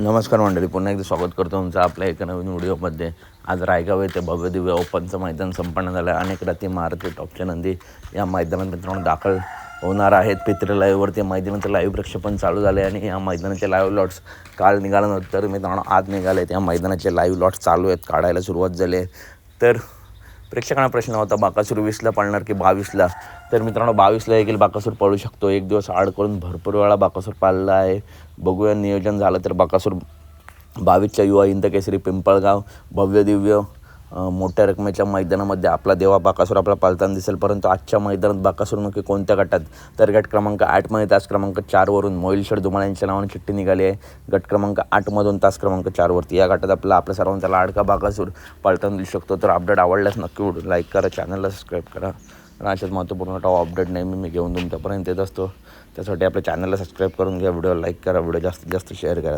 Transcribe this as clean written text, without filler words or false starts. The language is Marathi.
नमस्कार मंडळी, पुन्हा एकदा स्वागत करतो तुमचं आपल्या एका नवीन व्हिडिओमध्ये. आज रायगाव येथे भव्य दिव्य ओपनचं मैदान संपन्न झालं आहे. अनेक रात्री मारुती टॉपच्या नंदी या मैदानात मित्रांनो दाखल होणार आहेत. पितृ लाईव्हवरती मैदानाचं लाईव्ह प्रक्षेपण चालू झालं आहे आणि या मैदानाचे लाईव्ह लॉट्स काल निघाल्यानंतर मित्रांनो आज निघाले आहेत. या मैदानाचे लाईव्ह लॉट्स चालू आहेत, काढायला सुरुवात झाली आहे. तर प्रेक्षकांना प्रश्न होता बाकासूर 20ला पळणार की 22ला. तर मित्रांनो 22ला देखील बाकासूर पळू शकतो. एक दिवस आड करून भरपूर वेळा बाकासूर पाळला आहे. बघूया नियोजन झालं तर बाकासूर 22च्या युवा हिंद केसरी पिंपळगाव भव्य दिव्य मोठ्या रकमेच्या मैदानामध्ये आपला देवा बाकासूर आपला पाळताना दिसेल. परंतु आजच्या मैदानात बाकासूर नक्की कोणत्या गटात, तर गट क्रमांक 8मध्ये तास क्रमांक 4वरून मोहिलशेठ धुमाळ यांच्या नावाने चिठ्ठी निघाली आहे. गट क्रमांक 8मधून तास क्रमांक 4वरती या गटात आपल्या सर्वांचा लाडका बाकासूर पाळताना दिसू शकतो. तर अपडेट आवडल्यास नक्की व्हिडिओ लाईक करा, चॅनलला सबस्क्राईब करा आणि अशाच महत्त्वपूर्ण टॉप अपडेट नेहमी मी घेऊन तुमच्यापर्यंत येत असतो. त्यासाठी आपल्या चॅनलला सबस्क्राईब करून घ्या, व्हिडिओ लाईक करा, व्हिडिओ जास्तीत जास्त शेअर करा.